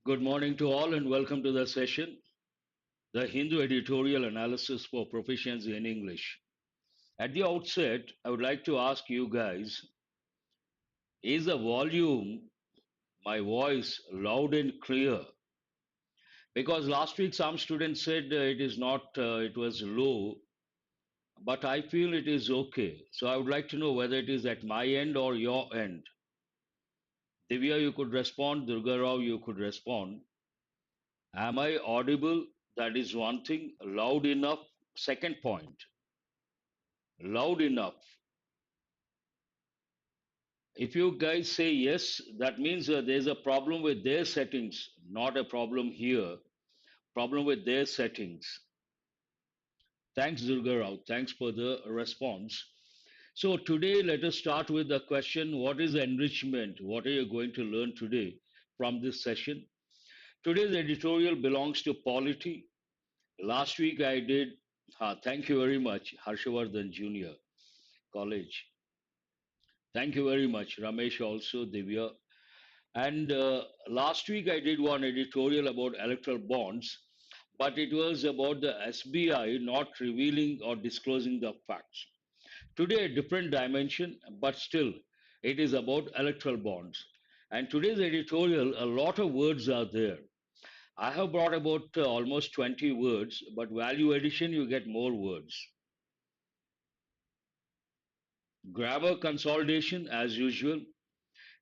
Good morning to all and welcome to the session, the Hindu Editorial Analysis for Proficiency in English. At the outset, I would like to ask you guys, is the volume, my voice, loud and clear? Because last week some students said it is not, it was low, but I feel it is okay. So I would like to know whether it is at my end or your end. Divya, you could respond. Durga Rao, you could respond. Am I audible? That is one thing. Loud enough? Second point. Loud enough. If you guys say yes, that means there's a problem with their settings, not a problem here. Problem with their settings. Thanks, Durga Rao. Thanks for the response. So today, let us start with the question, what is enrichment? What are you going to learn today from this session? Today's editorial belongs to polity. Last week I did, thank you very much, Harshavardhan Junior College. Thank you very much, Ramesh also, Divya. And last week I did one editorial about electoral bonds, but it was about the SBI not revealing or disclosing the facts. Today, a different dimension, but still, it is about electoral bonds. And today's editorial, a lot of words are there. I have brought about almost 20 words, but value addition, you get more words. Grammar consolidation, as usual.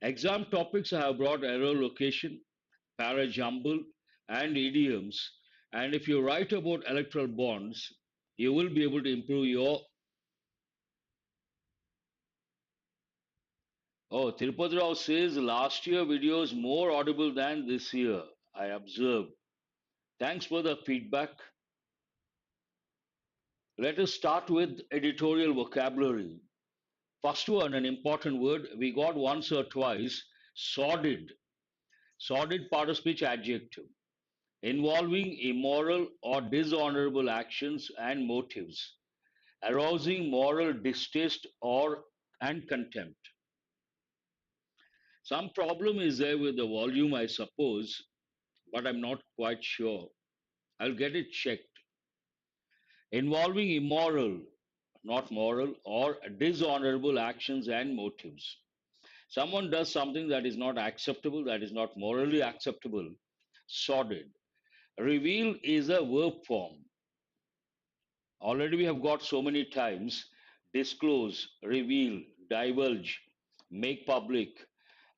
Exam topics, I have brought error location, Parajumble, and idioms. And if you write about electoral bonds, you will be able to improve your. Oh, Tirupati Rao says last year video is more audible than this year. I observed. Thanks for the feedback. Let us start with editorial vocabulary. First one, an important word we got once or twice, sordid. Sordid part of speech adjective. Involving immoral or dishonorable actions and motives, arousing moral distaste or and contempt. Some problem is there with the volume, I suppose, but I'm not quite sure. I'll get it checked. Involving immoral, not moral, or dishonorable actions and motives. Someone does something that is not acceptable, that is not morally acceptable, sordid. Reveal is a verb form. Already we have got so many times disclose, reveal, divulge, make public,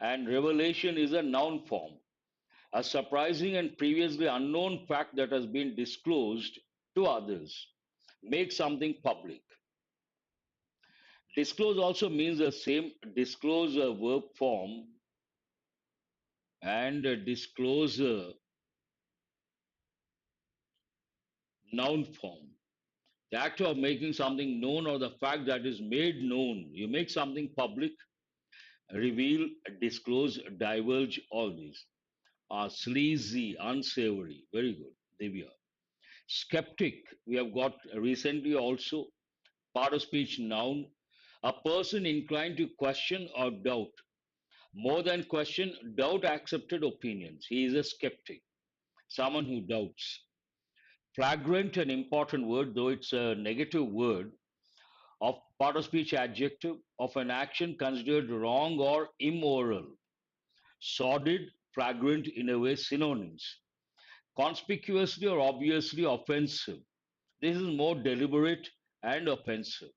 and revelation is a noun form. A surprising and previously unknown fact that has been disclosed to others. Make something public. Disclose also means the same disclose a verb form and disclose a noun form. The act of making something known or the fact that is made known. You make something public, reveal, disclose, divulge, all these are sleazy, unsavory. Very good, Divya. Skeptic, we have got recently also, part of speech noun, a person inclined to question or doubt. More than question, doubt accepted opinions. He is a skeptic, someone who doubts. Flagrant, an important word, though it's a negative word, of part of speech adjective of an action considered wrong or immoral. Sordid, flagrant in a way synonyms. Conspicuously or obviously offensive. This is more deliberate and offensive.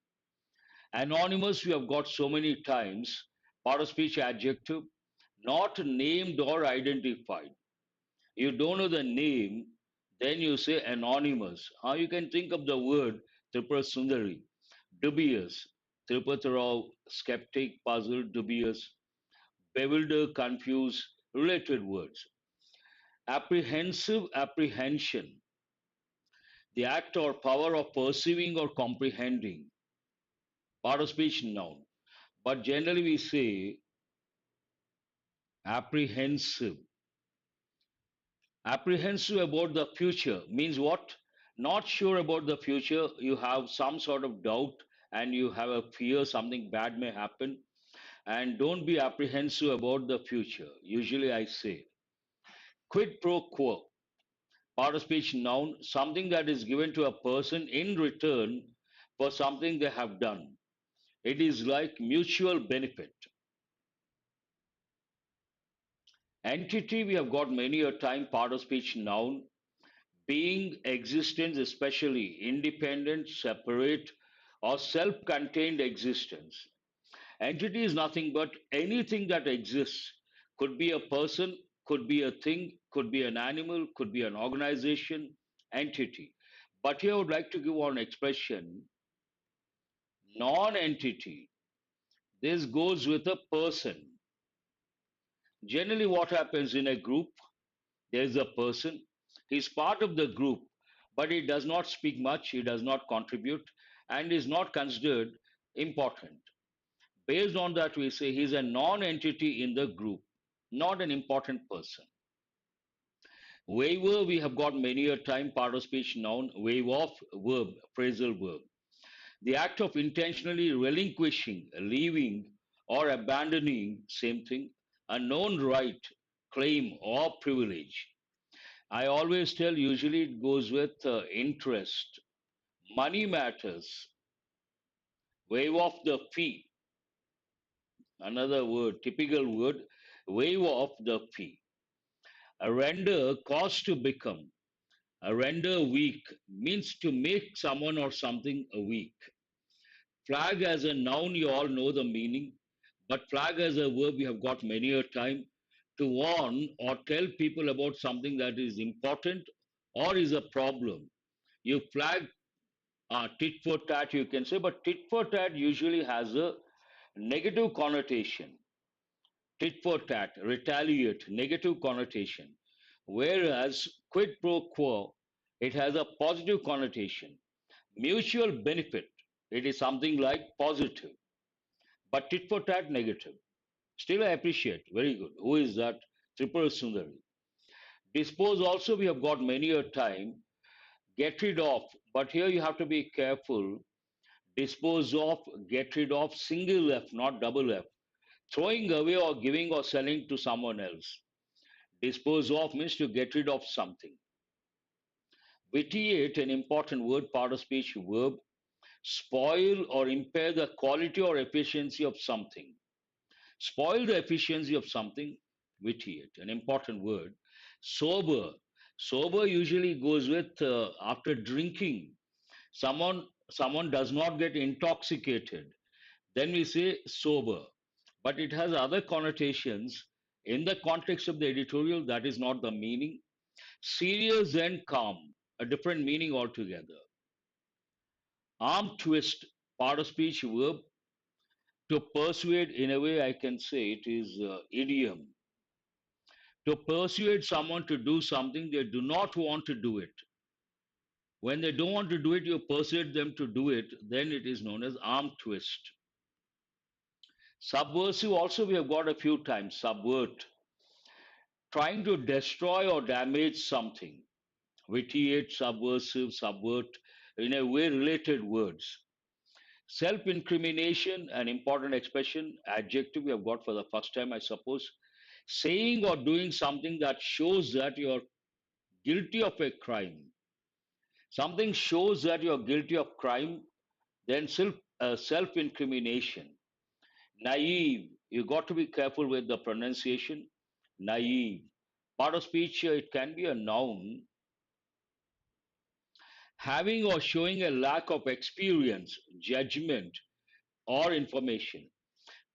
Anonymous, we have got so many times, part of speech adjective, not named or identified. You don't know the name, then you say anonymous. How you can think of the word Tripura Sundari, dubious, Tirupati Rao, skeptic, puzzled, dubious, bewildered, confused, related words. Apprehensive, apprehension, the act or power of perceiving or comprehending, part of speech noun. But generally we say apprehensive. Apprehensive about the future means what? Not sure about the future. You have some sort of doubt and you have a fear something bad may happen. And don't be apprehensive about the future. Usually I say. Quid pro quo, part of speech noun, something that is given to a person in return for something they have done. It is like mutual benefit. Entity, we have got many a time, part of speech noun, being, existence, especially independent, separate, or self contained existence. Entity is nothing but anything that exists. Could be a person, could be a thing, could be an animal, could be an organization, entity. But here I would like to give one expression, non entity. This goes with a person. Generally, what happens in a group, there is a person, he's part of the group, but he does not speak much, he does not contribute, and is not considered important. Based on that, we say he's a non entity in the group, not an important person. Waiver, we have got many a time, part of speech noun, waive off, verb, phrasal verb. The act of intentionally relinquishing, leaving, or abandoning, same thing, a known right, claim, or privilege. I always tell, usually it goes with interest. Money matters. Waive off the fee. Another word, typical word, waive off the fee. A render, cause to become. A render weak means to make someone or something a weak. Flag as a noun, you all know the meaning, but flag as a verb, we have got many a time to warn or tell people about something that is important or is a problem. You flag tit for tat, you can say, but tit for tat usually has a negative connotation. Tit for tat, retaliate, negative connotation. Whereas quid pro quo, it has a positive connotation. Mutual benefit, it is something like positive, but tit for tat, negative. Still, I appreciate. Very good. Who is that? Tripura Sundari. Dispose also, we have got many a time. Get rid of, but here you have to be careful. Dispose of, get rid of, single F, not double F. Throwing away or giving or selling to someone else. Dispose of means to get rid of something. Vitiate, an important word, part of speech verb. Spoil or impair the quality or efficiency of something. Spoil the efficiency of something, vitiate, an important word. Sober. Sober usually goes with after drinking. Someone does not get intoxicated. Then we say sober. But it has other connotations. In the context of the editorial, that is not the meaning. Serious and calm, a different meaning altogether. Arm twist, part of speech verb. To persuade, in a way, I can say it is idiom. To persuade someone to do something they do not want to do it. When they don't want to do it, you persuade them to do it, then it is known as arm twist. Subversive, also, we have got a few times. Subvert, trying to destroy or damage something. Vitiate, subversive, subvert, in a way, related words. Self incrimination, an important expression, adjective we have got for the first time, I suppose. Saying or doing something that shows that you're guilty of a crime. Something shows that you're guilty of crime, then self incrimination. Naive, you got to be careful with the pronunciation. Naive. Part of speech, it can be a noun. Having or showing a lack of experience, judgment, or information.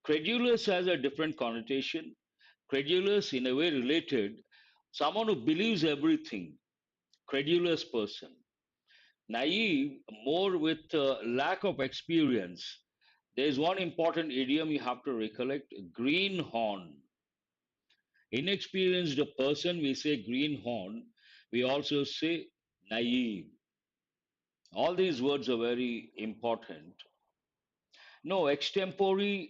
Credulous has a different connotation. Credulous, in a way, related. Someone who believes everything. Credulous person. Naive, more with lack of experience. There is one important idiom you have to recollect, greenhorn. Inexperienced person, we say greenhorn. We also say naive. All these words are very important. No, extempore,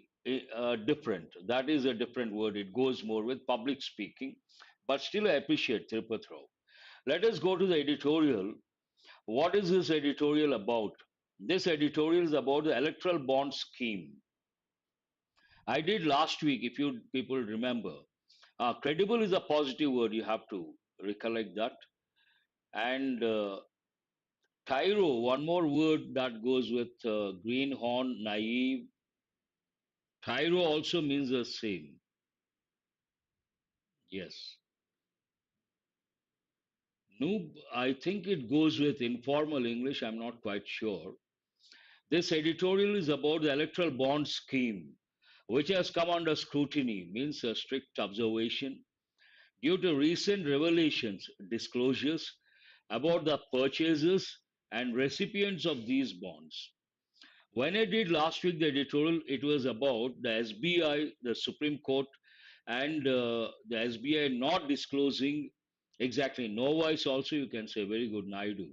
different. That is a different word. It goes more with public speaking. But still, I appreciate Tirupati. Let us go to the editorial. What is this editorial about? This editorial is about the electoral bond scheme. I did last week, if you people remember. Credible is a positive word you have to recollect that. And tyro, one more word that goes with greenhorn, naive. Tyro also means the same. Yes. Noob, I think it goes with informal English. I'm not quite sure. This editorial is about the electoral bond scheme, which has come under scrutiny, means a strict observation, due to recent revelations, disclosures about the purchasers and recipients of these bonds. When I did last week the editorial, it was about the SBI, the Supreme Court, and the SBI not disclosing exactly. No voice, also, you can say, very good, Naidu.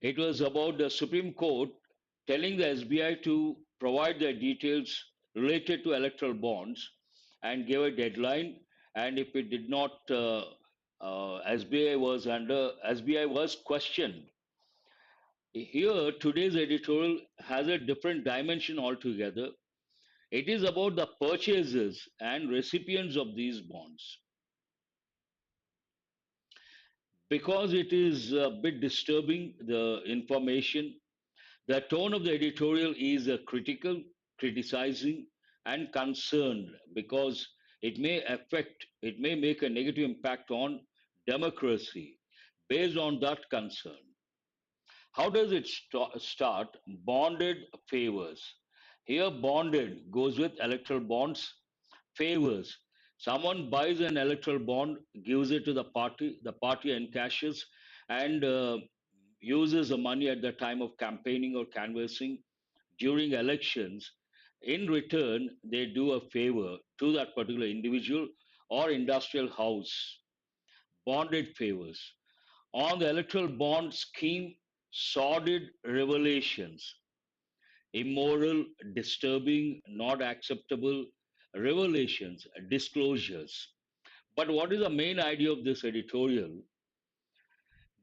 It was about the Supreme Court telling the SBI to provide the details related to electoral bonds and gave a deadline. And if it did not, SBI was questioned. Here, today's editorial has a different dimension altogether. It is about the purchasers and recipients of these bonds. Because it is a bit disturbing, the information, the tone of the editorial is critical, criticizing, and concerned because it may make a negative impact on democracy based on that concern. How does it start? Bonded favors. Here, bonded goes with electoral bonds, favors. Someone buys an electoral bond, gives it to the party encashes, and uses the money at the time of campaigning or canvassing during elections. In return, they do a favor to that particular individual or industrial house. Bonded favors. On the electoral bond scheme, sordid revelations, immoral, disturbing, not acceptable revelations, disclosures. But what is the main idea of this editorial?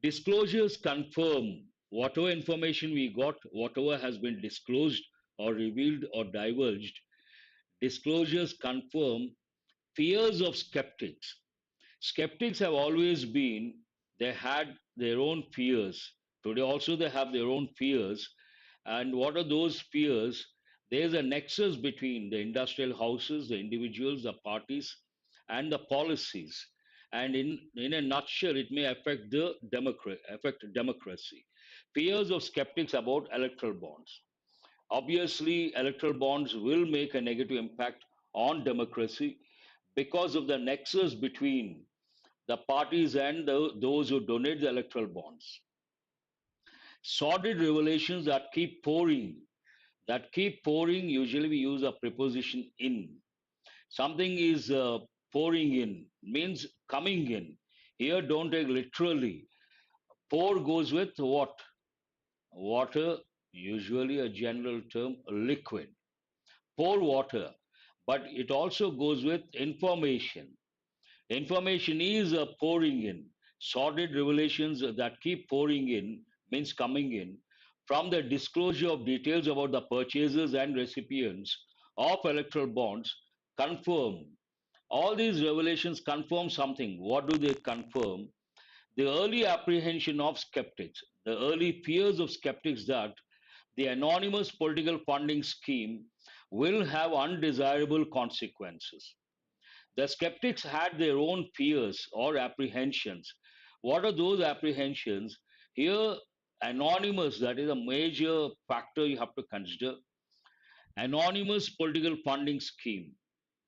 Disclosures confirm whatever information we got, whatever has been disclosed or revealed or divulged. Disclosures confirm fears of skeptics. Skeptics have always been, they had their own fears. Today also they have their own fears. And what are those fears? There's a nexus between the industrial houses, the individuals, the parties, and the policies. And in a nutshell, it may affect affect democracy. Fears of skeptics about electoral bonds. Obviously, electoral bonds will make a negative impact on democracy because of the nexus between the parties and those who donate the electoral bonds. Sordid revelations that keep pouring, usually we use a preposition in. Something is pouring in, means coming in. Here, don't take literally. Pour goes with what? Water, usually a general term, liquid. Pour water, but it also goes with information. Information is pouring in. Sordid revelations that keep pouring in means coming in from the disclosure of details about the purchasers and recipients of electoral bonds confirm. All these revelations confirm something. What do they confirm? The early apprehension of skeptics, the early fears of skeptics that the anonymous political funding scheme will have undesirable consequences. The skeptics had their own fears or apprehensions. What are those apprehensions? Here, anonymous, that is a major factor you have to consider. Anonymous political funding scheme.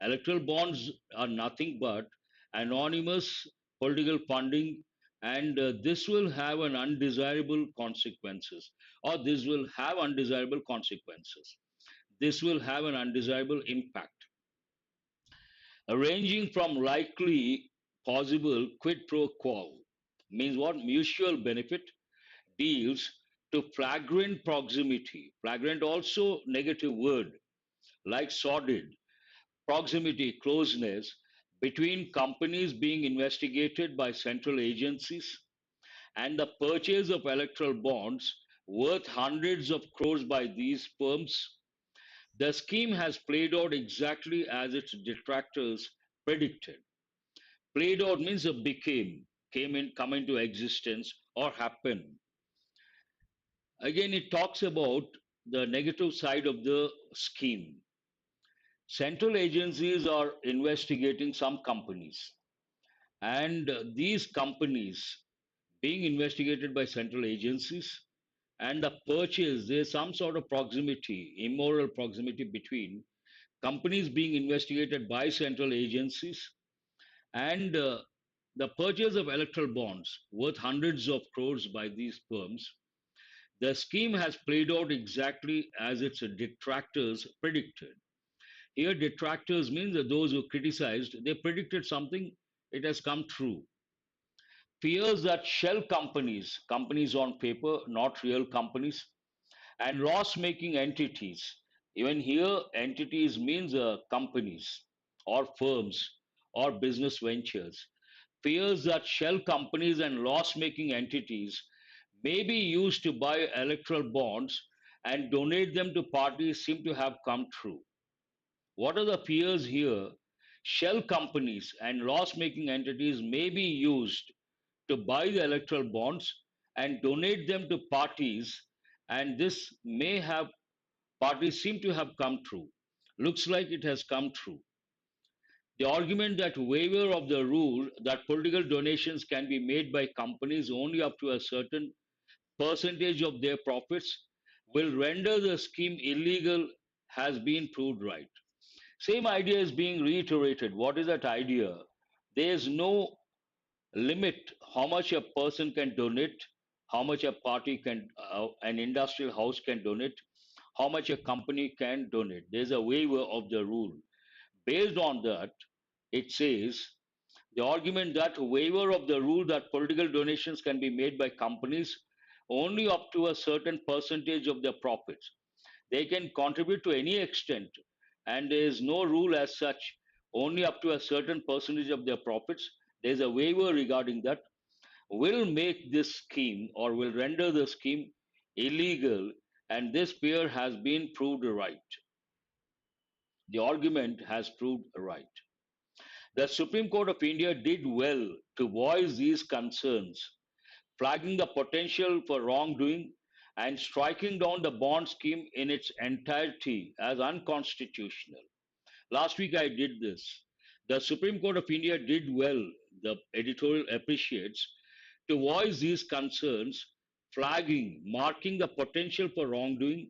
Electoral bonds are nothing but anonymous political funding, and this will have an undesirable consequences, or this will have undesirable consequences. This will have an undesirable impact ranging from likely possible quid pro quo, means what? Mutual benefit deals, to flagrant proximity. Flagrant also negative word, like sordid, proximity, closeness between companies being investigated by central agencies and the purchase of electoral bonds worth hundreds of crores by these firms. The scheme has played out exactly as its detractors predicted. Played out means became, come into existence or happen. Again, it talks about the negative side of the scheme. Central agencies are investigating some companies, and these companies being investigated by central agencies and the purchase, there's some sort of proximity, immoral proximity between companies being investigated by central agencies and the purchase of electoral bonds worth hundreds of crores by these firms. The scheme has played out exactly as its detractors predicted. Here, detractors means that those who criticized, they predicted something, it has come true. Fears that shell companies, companies on paper, not real companies, and loss making entities. Even here, entities means companies or firms or business ventures. Fears that shell companies and loss making entities may be used to buy electoral bonds and donate them to parties seem to have come true. What are the fears here? Shell companies and loss making entities may be used to buy the electoral bonds and donate them to parties, and this may have parties seem to have come true. Looks like it has come true. The argument that waiver of the rule that political donations can be made by companies only up to a certain percentage of their profits will render the scheme illegal has been proved right. Same idea is being reiterated. What is that idea? There is no limit how much a person can donate, how much a party can, an industrial house can donate, how much a company can donate. There's a waiver of the rule. Based on that, it says the argument that waiver of the rule that political donations can be made by companies only up to a certain percentage of their profits. They can contribute to any extent, and there is no rule as such, only up to a certain percentage of their profits. There is a waiver regarding that, will make this scheme or will render the scheme illegal, and this fear has been proved right. The argument has proved right. The Supreme Court of India did well to voice these concerns, flagging the potential for wrongdoing and striking down the bond scheme in its entirety as unconstitutional. Last week I did this. The Supreme Court of India did well, the editorial appreciates, to voice these concerns, flagging, marking the potential for wrongdoing,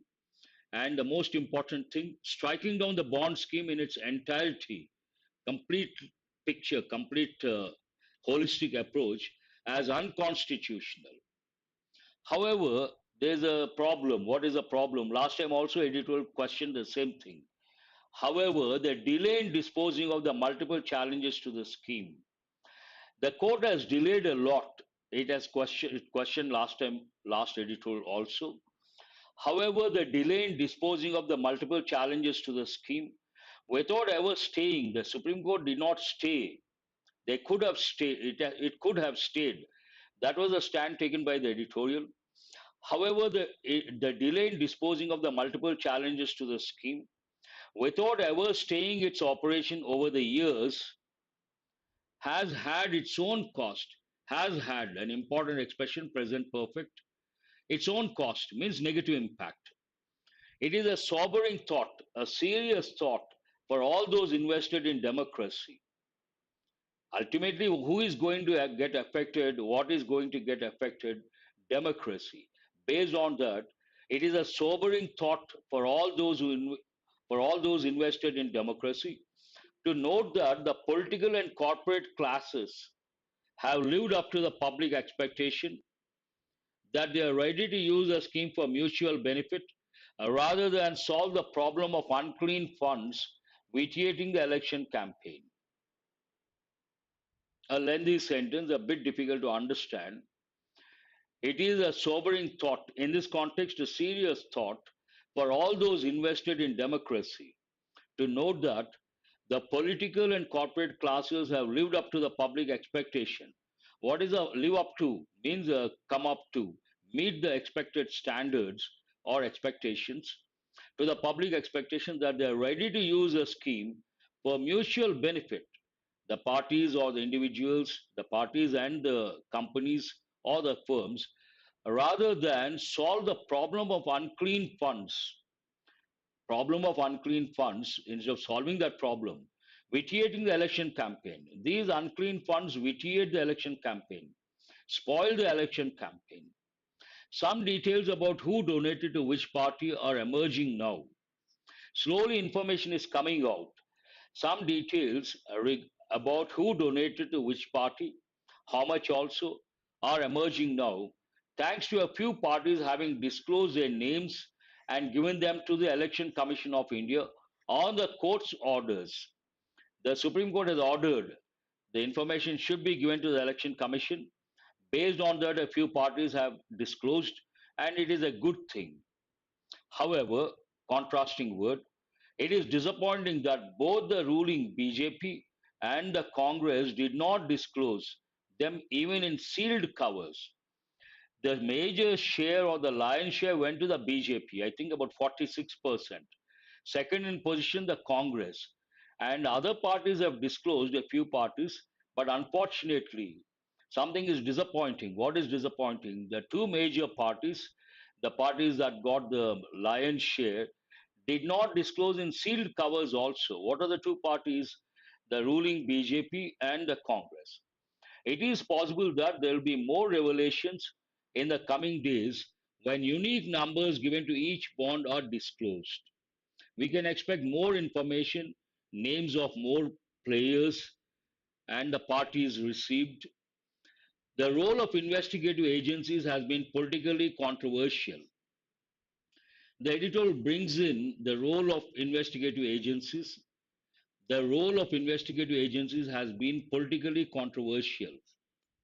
and the most important thing, striking down the bond scheme in its entirety, complete picture, complete holistic approach as unconstitutional. However, there's a problem. What is the problem? Last time also editorial questioned the same thing. However, the delay in disposing of the multiple challenges to the scheme, the court has delayed a lot. It has questioned last time, last editorial also. However, the delay in disposing of the multiple challenges to the scheme, without ever staying, the Supreme Court did not stay. They could have stayed. It could have stayed. That was a stand taken by the editorial. However, the delay in disposing of the multiple challenges to the scheme, without ever staying its operation over the years, has had its own cost, has had an important expression, present perfect, its own cost means negative impact. It is a sobering thought, a serious thought for all those invested in democracy. Ultimately, who is going to get affected? What is going to get affected? Democracy. Based on that, it is a sobering thought for all those for all those invested in democracy to note that the political and corporate classes have lived up to the public expectation that they are ready to use a scheme for mutual benefit rather than solve the problem of unclean funds vitiating the election campaign. A lengthy sentence, a bit difficult to understand. It is a sobering thought, in this context, a serious thought for all those invested in democracy to note that the political and corporate classes have lived up to the public expectation. What is a live up to? Means come up to, meet the expected standards or expectations to the public expectation that they are ready to use a scheme for mutual benefit the parties or the individuals, the parties and the companies or the firms, rather than solve the problem of unclean funds, instead of solving that problem, vitiating the election campaign. These unclean funds vitiate the election campaign, spoil the election campaign. Some details about who donated to which party are emerging now. Slowly, information is coming out. Some details about who donated to which party, how much also, are emerging now, thanks to a few parties having disclosed their names and given them to the Election Commission of India on the court's orders. The Supreme Court has ordered the information should be given to the Election Commission. Based on that, a few parties have disclosed, and it is a good thing. However, contrasting word, it is disappointing that both the ruling BJP and the Congress did not disclose them even in sealed covers. The major share or the lion's share went to the BJP, I think about 46%. Second in position, the Congress. And other parties have disclosed, a few parties, but unfortunately, something is disappointing. What is disappointing? The two major parties, the parties that got the lion's share, did not disclose in sealed covers also. What are the two parties? The ruling BJP and the Congress. It is possible that there will be more revelations in the coming days when unique numbers given to each bond are disclosed. We can expect more information, names of more players, and the parties received. The role of investigative agencies has been politically controversial. The editorial brings in the role of investigative agencies. The role of investigative agencies has been politically controversial,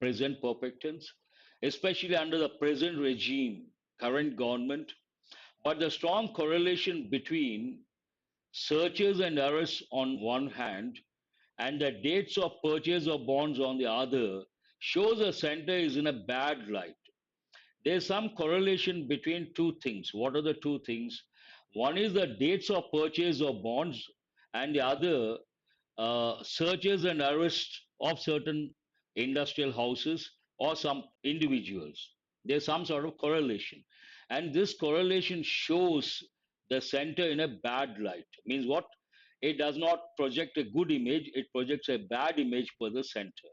present perfect tense, especially under the present regime, current government. But the strong correlation between searches and arrests on one hand and the dates of purchase of bonds on the other shows the center is in a bad light. There's some correlation between two things. What are the two things? One is the dates of purchase of bonds, and the other, searches and arrests of certain industrial houses or some individuals. There's some sort of correlation. And this correlation shows the center in a bad light. Means what? It does not project a good image, it projects a bad image for the center.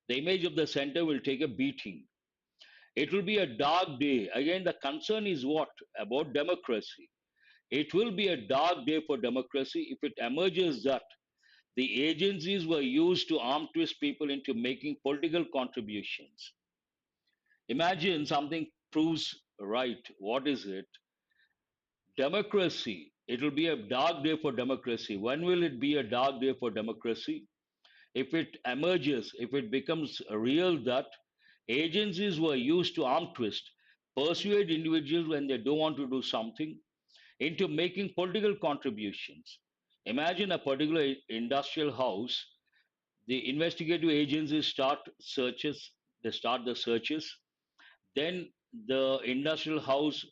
The image of the center will take a beating. It will be a dark day. Again, the concern is what? About democracy. It will be a dark day for democracy if it emerges that the agencies were used to arm twist people into making political contributions. Imagine something proves right. What is it? Democracy. It will be a dark day for democracy. When will it be a dark day for democracy? If it emerges, if it becomes real that agencies were used to arm twist, persuade individuals when they don't want to do something into making political contributions. Imagine a particular industrial house, the investigative agencies start searches, they start the searches, then the industrial house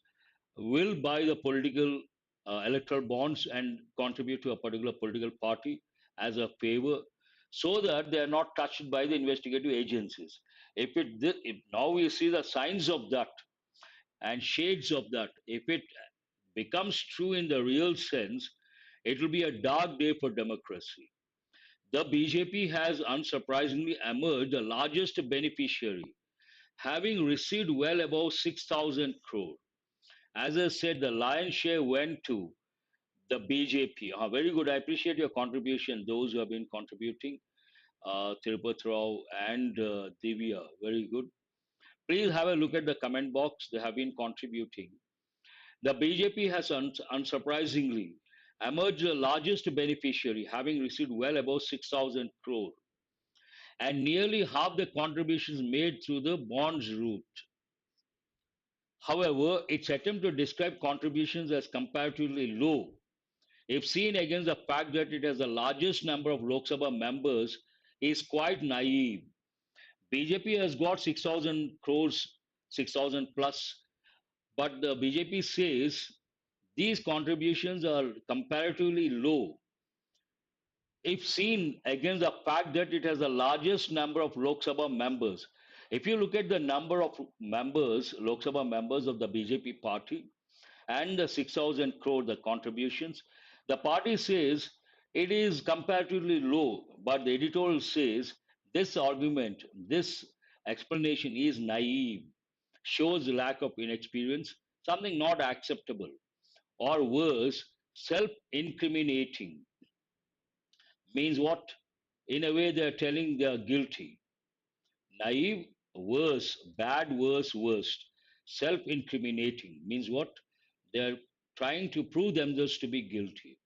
will buy the political electoral bonds and contribute to a particular political party as a favor so that they are not touched by the investigative agencies. If now we see the signs of that and shades of that, if it becomes true in the real sense, it will be a dark day for democracy. The BJP has unsurprisingly emerged the largest beneficiary, having received well above 6,000 crore. As I said, the lion's share went to the BJP. Very good. I appreciate your contribution, those who have been contributing, Tirupati Rao and Divya. Very good. Please have a look at the comment box. They have been contributing. The BJP has unsurprisingly emerged the largest beneficiary, having received well above 6,000 crore, and nearly half the contributions made through the bonds route. However, its attempt to describe contributions as comparatively low, if seen against the fact that it has the largest number of Lok Sabha members, is quite naive. BJP has got 6,000 crores, 6,000 plus, but the BJP says these contributions are comparatively low. if seen against the fact that it has the largest number of Lok Sabha members. If you look at the number of members, Lok Sabha members of the BJP party, and the 6,000 crore, the contributions, the party says it is comparatively low, but the editorial says this argument, this explanation is naive, shows lack of inexperience, something not acceptable, or worse, self incriminating. Means what? In a way, they're telling they are guilty. Naive, worse, bad, worse, worst. Self incriminating means what? They're trying to prove themselves to be guilty.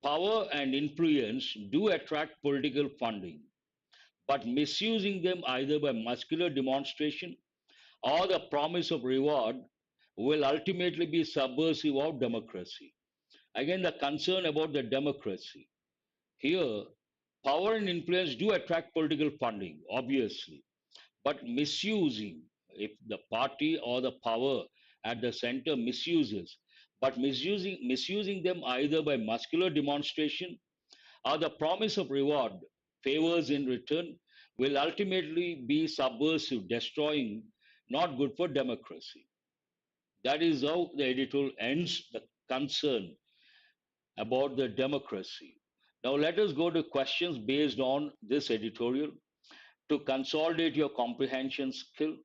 Power and influence do attract political funding, but misusing them either by muscular demonstration or the promise of reward will ultimately be subversive of democracy. Again, the concern about the democracy. Here, power and influence do attract political funding, obviously, but misusing, if the party or the power at the center misuses, but misusing them either by muscular demonstration or the promise of reward, favors in return, will ultimately be subversive, destroying, not good for democracy. That is how the editorial ends the concern about the democracy. Now let us go to questions based on this editorial to consolidate your comprehension skill.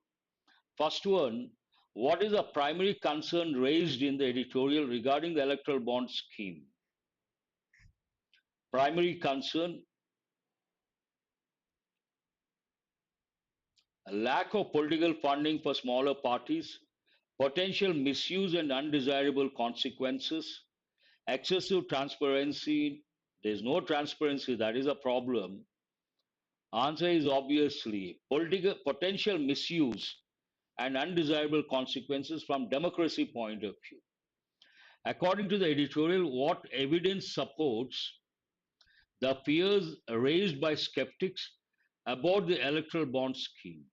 First one, what is the primary concern raised in the editorial regarding the electoral bond scheme? Primary concern, a lack of political funding for smaller parties, potential misuse and undesirable consequences, excessive transparency. There's no transparency, that is a problem. Answer is obviously political potential misuse and undesirable consequences from democracy point of view. According to the editorial, what evidence supports the fears raised by skeptics about the electoral bond scheme?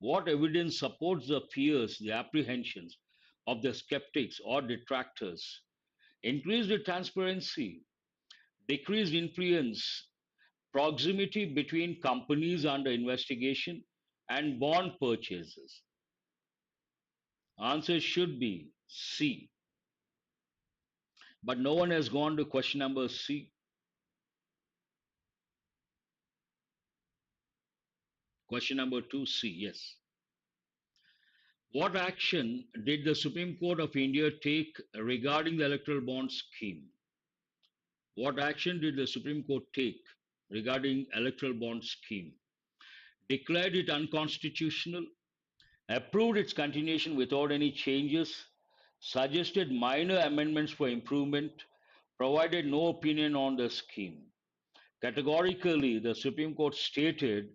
What evidence supports the fears, the apprehensions of the skeptics or detractors? Increased transparency, decreased influence, proximity between companies under investigation, and bond purchases. Answer should be C. But no one has gone to question number C. Question number 2C, yes. What action did the Supreme Court of India take regarding the electoral bond scheme? What action did the Supreme Court take regarding electoral bond scheme? Declared it unconstitutional, approved its continuation without any changes, suggested minor amendments for improvement, provided no opinion on the scheme. Categorically, the Supreme Court stated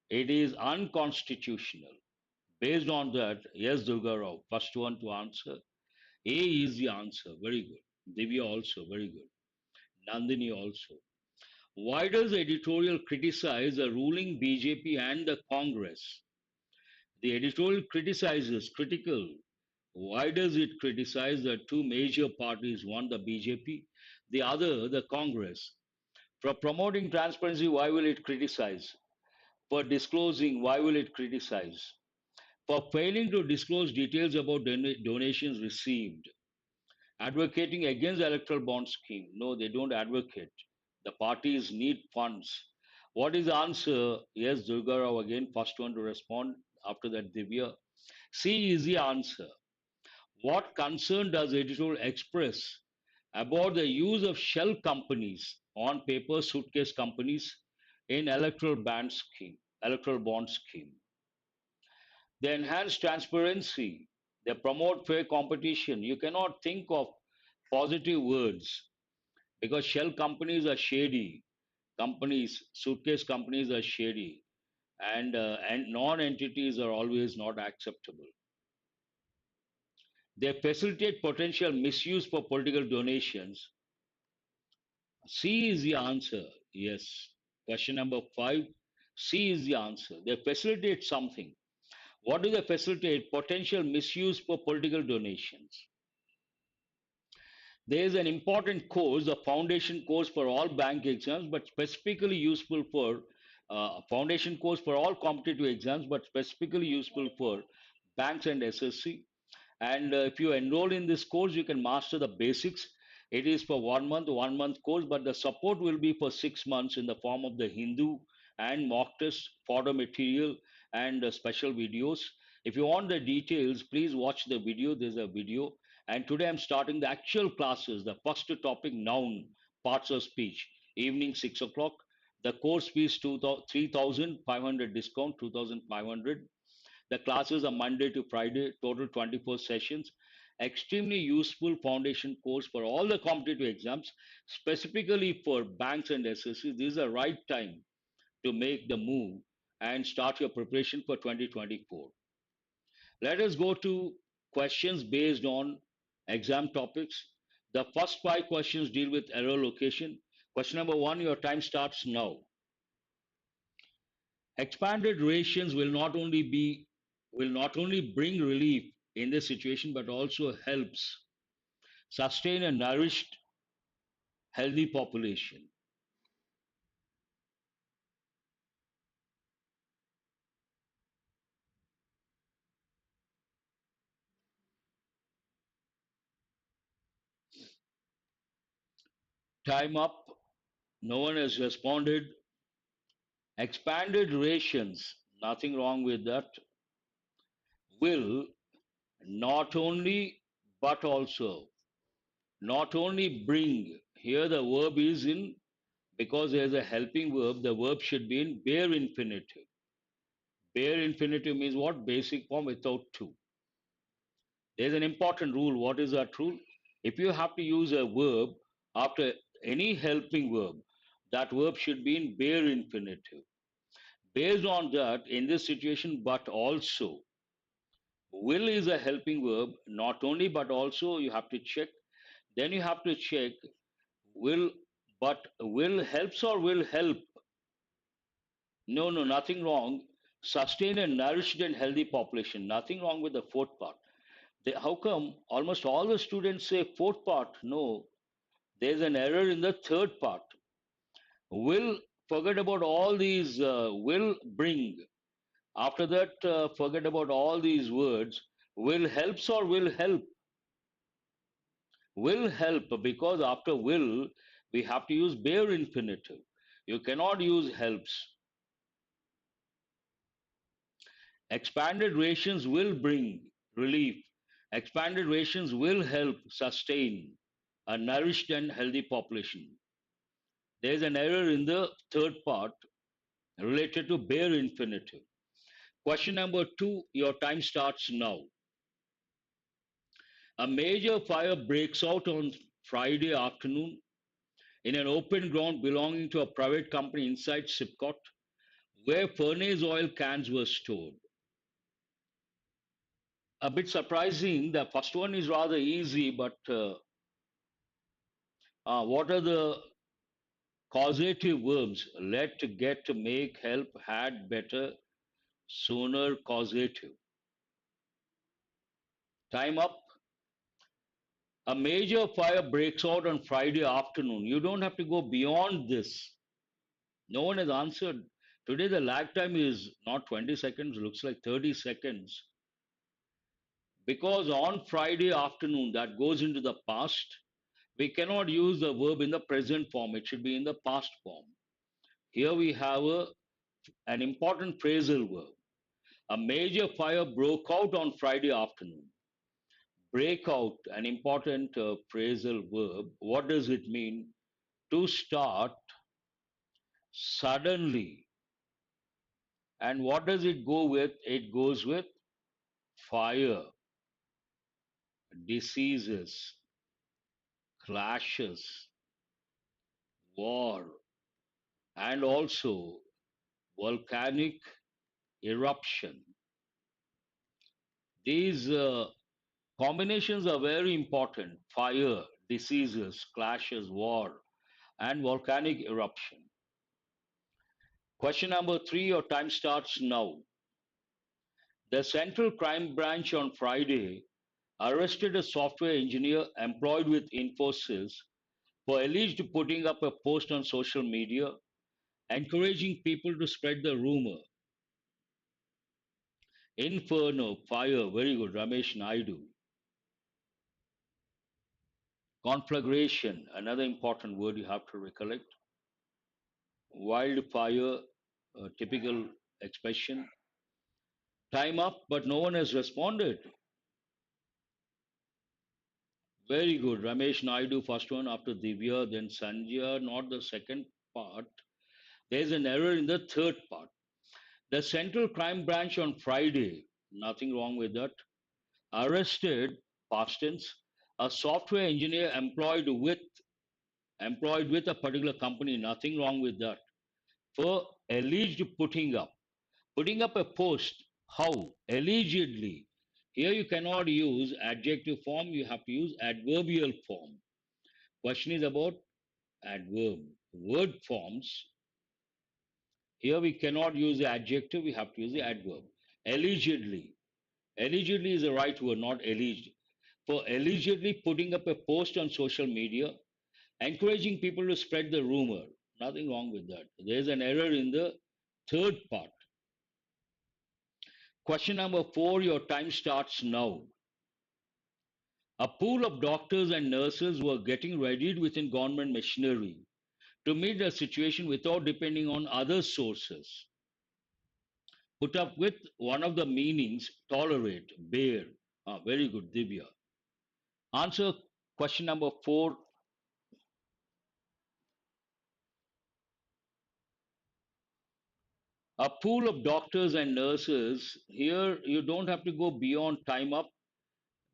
it is unconstitutional. Based on that, yes, Durga Rao, first one to answer. A is the answer. Very good. Divya also, very good. Nandini also. Why does the editorial criticize the ruling BJP and the Congress? The editorial criticizes, critical. Why does it criticize the two major parties, one the BJP, the other the Congress? For promoting transparency, why will it criticize? For disclosing, why will it criticize? For failing to disclose details about donations received, advocating against the electoral bond scheme. No, they don't advocate. The parties need funds. What is the answer? Yes, Durga Rao again, first one to respond. After that, Divya. C is the answer. What concern does editorial express about the use of shell companies, on paper suitcase companies, in electoral bond scheme? They enhance transparency. They promote fair competition. You cannot think of positive words because shell companies are shady. Companies, suitcase companies are shady, and non-entities are always not acceptable. They facilitate potential misuse for political donations. C is the answer. Yes. Question number 5. C is the answer. They facilitate something. What do they facilitate? Potential misuse for political donations. There is an important course, the foundation course for all bank exams, but specifically useful for foundation course for all competitive exams, but specifically useful for banks and SSC. And if you enroll in this course, you can master the basics. It is for 1 month course, but the support will be for 6 months in the form of the Hindu and mock test, fodder material, and special videos. If you want the details, please watch the video. There's a video. And today I'm starting the actual classes. The first topic, noun, parts of speech, evening 6 o'clock. The course fees 3,500 discount, 2,500. The classes are Monday to Friday, total 24 sessions. Extremely useful foundation course for all the competitive exams, specifically for banks and SSC. This is the right time to make the move and start your preparation for 2024. Let us go to questions based on exam topics. The first five questions deal with error location. Question number one, your time starts now. Expanded rations will not only bring relief in this situation but also helps sustain a nourished, healthy population. Time up. No one has responded. Expanded rations, nothing wrong with that, will not only but also not only bring, here the verb is in, because there's a helping verb, the verb should be in bare infinitive. Bare infinitive means what? Basic form without to. There's an important rule. What is that rule? If you have to use a verb after any helping verb, that verb should be in bare infinitive. Based on that, in this situation, but also, will is a helping verb, not only but also you have to check. Then you have to check will, but will helps or will help. No, no, nothing wrong. Sustain a nourished and healthy population. Nothing wrong with the fourth part. How come almost all the students say fourth part? No, there's an error in the third part. Will, forget about all these will bring. After that, forget about all these words. Will helps or will help? Will help, because after will, we have to use bare infinitive. You cannot use helps. Expanded rations will bring relief. Expanded rations will help sustain a nourished and healthy population. There is an error in the third part related to bare infinitive. Question number two, your time starts now. A major fire breaks out on Friday afternoon in an open ground belonging to a private company inside Sipcot, where furnace oil cans were stored. A bit surprising. The first one is rather easy, but what are the causative verbs? Let, get, make, help, had, better, sooner, causative. Time up. A major fire breaks out on Friday afternoon. You don't have to go beyond this. No one has answered. Today, the lag time is not 20 seconds, looks like 30 seconds. Because on Friday afternoon, that goes into the past, we cannot use the verb in the present form. It should be in the past form. Here we have an important phrasal verb. A major fire broke out on Friday afternoon. Break out, an important phrasal verb. What does it mean? To start suddenly. And what does it go with? It goes with fire, diseases, clashes, war, and also volcanic eruption. These combinations are very important: fire, diseases, clashes, war, and volcanic eruption. Question number three, your time starts now. The Central Crime Branch on Friday Arrested a software engineer employed with Infosys for alleged putting up a post on social media encouraging people to spread the rumor. Inferno, fire, very good, Ramesh Naidu. Conflagration, another important word you have to recollect. Wildfire, a typical expression. Time up, but no one has responded. Very good. Ramesh Naidu, first one after Divya, then Sanjaya, not the second part. There's an error in the third part. The Central Crime Branch on Friday, nothing wrong with that, arrested, past tense, a software engineer employed with a particular company, nothing wrong with that, for alleged putting up a post. How? Allegedly. Here you cannot use adjective form, you have to use adverbial form. Question is about adverb. Word forms. Here we cannot use the adjective, we have to use the adverb. Allegedly. Allegedly is the right word, not alleged. For allegedly putting up a post on social media, encouraging people to spread the rumor. Nothing wrong with that. There's an error in the third part. Question number 4, your time starts now. A pool of doctors and nurses were getting readied within government machinery to meet the situation without depending on other sources. Put up with one of the meanings, tolerate, bear. Very good, Divya. Answer question number 4. A pool of doctors and nurses. Here, you don't have to go beyond time up,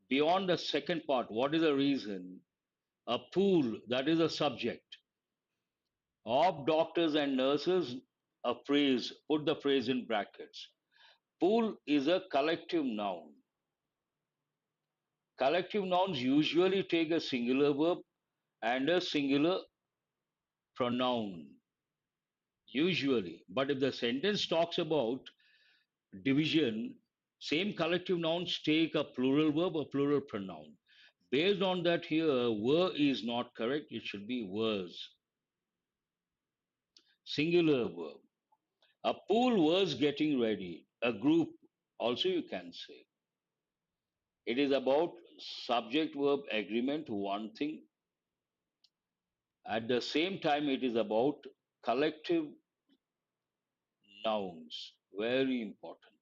beyond the second part. What is the reason? A pool, that is a subject. Of doctors and nurses, a phrase, put the phrase in brackets. Pool is a collective noun. Collective nouns usually take a singular verb and a singular pronoun. Usually. But if the sentence talks about division, same collective nouns take a plural verb, a plural pronoun. Based on that, here, were is not correct. It should be was. Singular verb. A pool was getting ready. A group, also you can say. It is about subject verb agreement, one thing. At the same time, it is about collective nouns. Very important.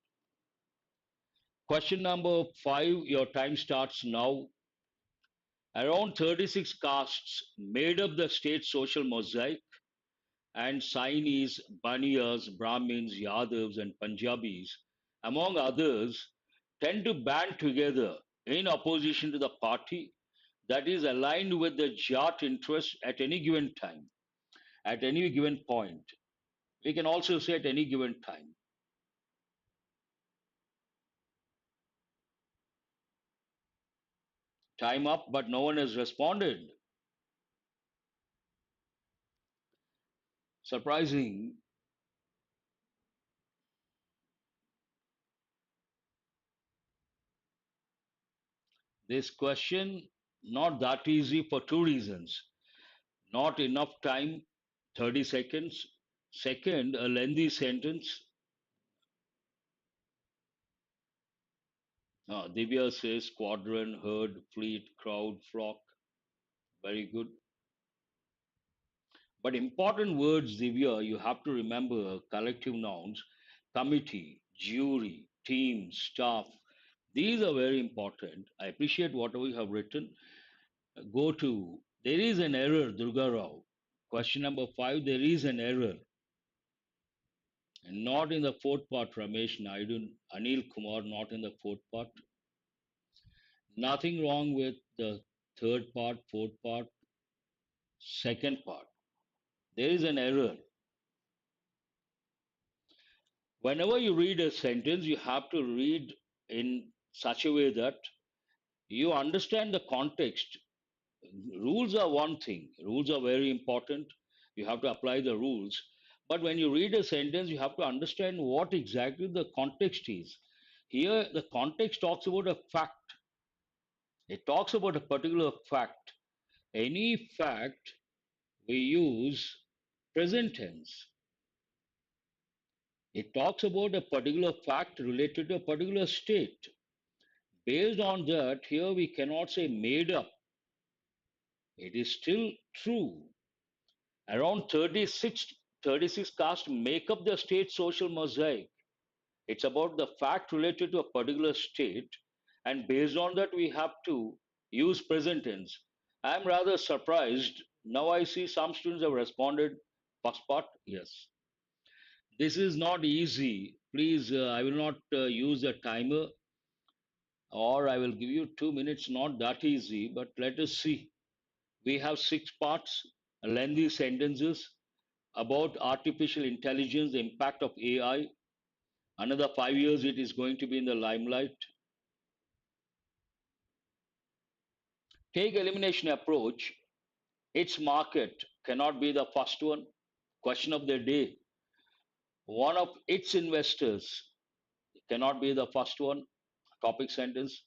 Question number 5, your time starts now. Around 36 castes made up the state's social mosaic, and Sainis, Baniyas, Brahmins, Yadavs, and Punjabis, among others, tend to band together in opposition to the party that is aligned with the Jat interest at any given time, at any given point. We can also say at any given time. Time up, but no one has responded. Surprising. This question, not that easy for two reasons. Not enough time, 30 seconds. Second, a lengthy sentence. Divya says squadron, herd, fleet, crowd, flock. Very good. But important words, Divya, you have to remember collective nouns, committee, jury, team, staff. These are very important. I appreciate whatever you have written. Go to, there is an error, Durga Rao. Question number 5, there is an error. And not in the fourth part, Ramesh Naidu, Anil Kumar, not in the fourth part. Nothing wrong with the third part, fourth part, second part. There is an error. Whenever you read a sentence, you have to read in such a way that you understand the context. Rules are one thing, rules are very important. You have to apply the rules. But when you read a sentence, you have to understand what exactly the context is. Here, the context talks about a fact. It talks about a particular fact. Any fact we use present tense. It talks about a particular fact related to a particular state. Based on that, here we cannot say made up. It is still true. Around 36 castes make up the state social mosaic. It's about the fact related to a particular state, and based on that, we have to use present tense. I'm rather surprised. Now I see some students have responded. First part, yes. This is not easy. Please, I will not use a timer, or I will give you 2 minutes. Not that easy, but let us see. We have 6 parts, lengthy sentences about artificial intelligence, the impact of AI. Another 5 years, it is going to be in the limelight. Take elimination approach. Its market cannot be the first one. Question of the day. One of its investors cannot be the first one. Topic sentence.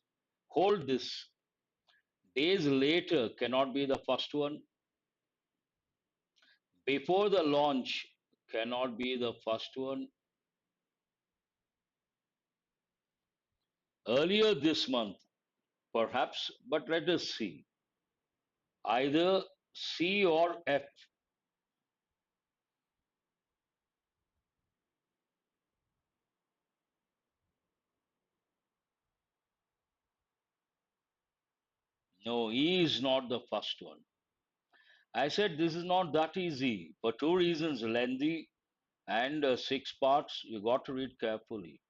Hold this. Days later cannot be the first one. Before the launch cannot be the first one. Earlier this month, perhaps, but let us see. Either C or F. No, E is not the first one. I said this is not that easy for 2 reasons, lengthy and 6 parts. You got to read carefully.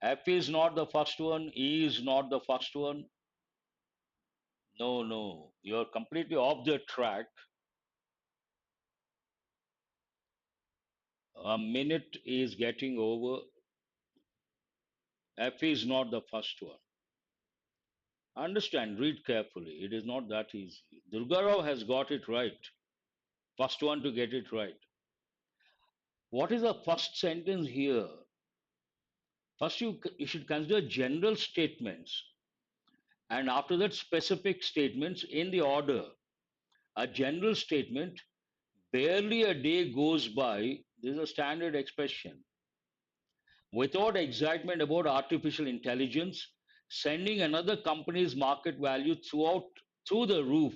F is not the first one. E is not the first one. No, no. You're completely off the track. A minute is getting over. F is not the first one. Understand, read carefully. It is not that easy. Durgarao has got it right. First one to get it right. What is the first sentence here? First, you should consider general statements, and after that, specific statements in the order. A general statement, barely a day goes by, this is a standard expression, without excitement about artificial intelligence, sending another company's market value through the roof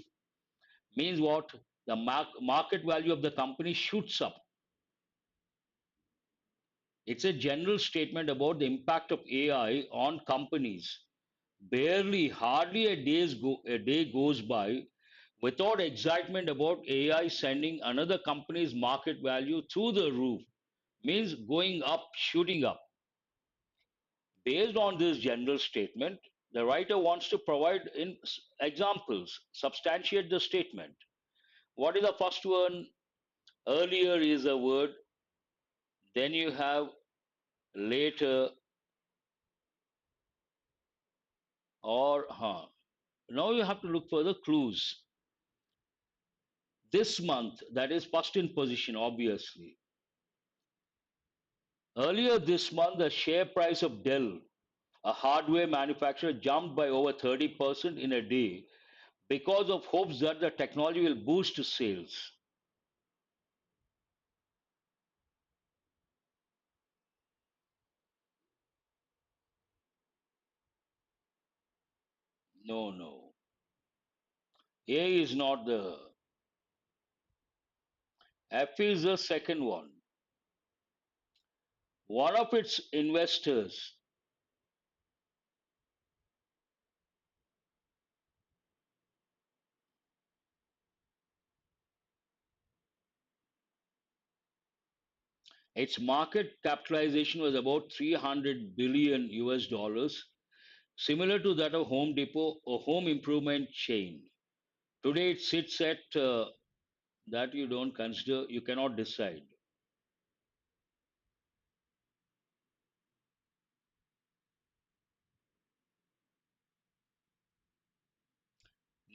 means what? The market value of the company shoots up. It's a general statement about the impact of AI on companies. Hardly a day goes by without excitement about AI sending another company's market value through the roof, means going up, shooting up. Based on this general statement, the writer wants to provide examples, substantiate the statement. What is the first one? Earlier is a word, then you have later, or now you have to look for the clues. This month, that is first in position, obviously. Earlier this month, the share price of Dell, a hardware manufacturer, jumped by over 30% in a day because of hopes that the technology will boost sales. No, no. A is not the. F is the second one. One of its investors, its market capitalization was about 300 billion US dollars, similar to that of Home Depot, a home improvement chain. Today it sits at that you don't consider, you cannot decide.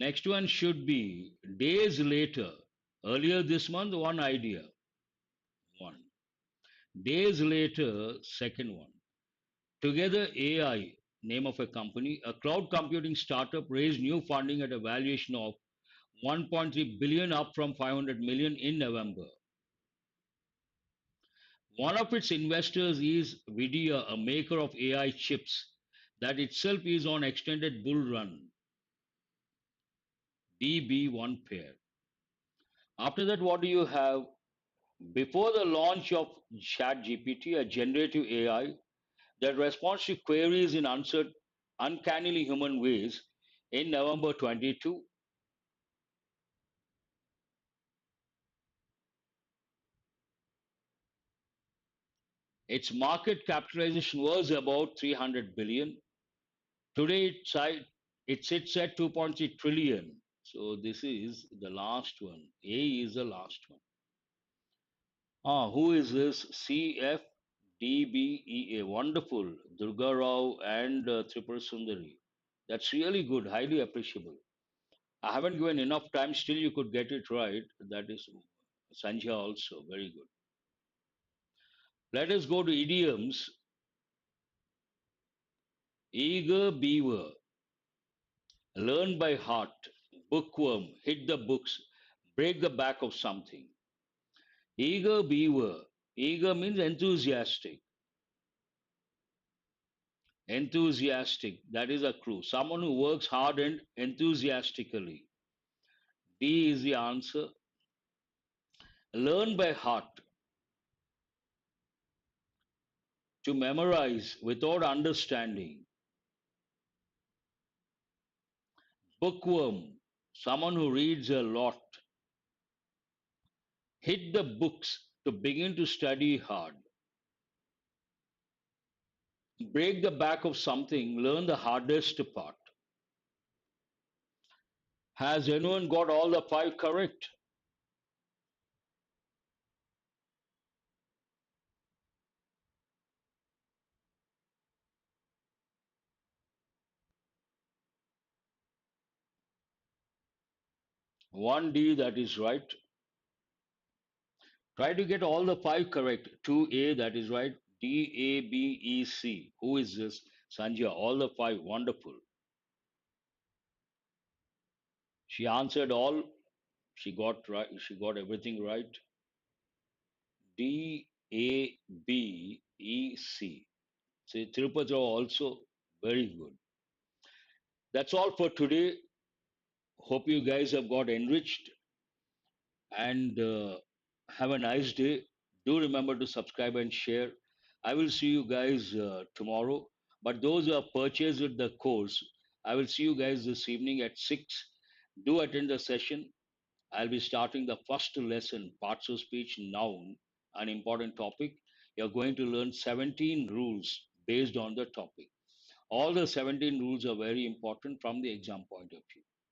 Next one should be days later. Earlier this month, one idea. One. Days later, second one. Together AI. name of a company. A cloud computing startup raised new funding at a valuation of 1.3 billion, up from 500 million in November. One of its investors is Vidya, a maker of AI chips that itself is on extended bull run, BB1 pair. After that, what do you have? Before the launch of ChatGPT, a generative AI that responds to queries in uncannily human ways, in November 22, its market capitalization was about 300 billion. Today, it sits at 2.3 trillion. So this is the last one. A is the last one. Who is this? CFDBEA. Wonderful. Durga Rao and Tripura Sundari. That's really good. Highly appreciable. I haven't given enough time. Still, you could get it right. That is Sanjay also. Very good. Let us go to idioms. Eager beaver. Learn by heart. Bookworm. Hit the books. Break the back of something. Eager beaver. Eager means enthusiastic. Enthusiastic. That is a clue. Someone who works hard and enthusiastically. D is the answer. Learn by heart. To memorize without understanding. Bookworm. Someone who reads a lot. Hit the books. To begin to study hard. Break the back of something. Learn the hardest part. Has anyone got all the five correct? One D, that is right. Try to get all the five correct. 2A, that is right. D, A, B, E, C. Who is this? Sanjay, all the five. Wonderful. She answered all. She got right. She got everything right. D, A, B, E, C. See, Tirupati also very good. That's all for today. Hope you guys have got enriched and have a nice day. Do remember to subscribe and share. I will see you guys tomorrow. But those who have purchased the course, I will see you guys this evening at 6. Do attend the session. I'll be starting the first lesson, parts of speech, noun, an important topic. You're going to learn 17 rules based on the topic. All the 17 rules are very important from the exam point of view.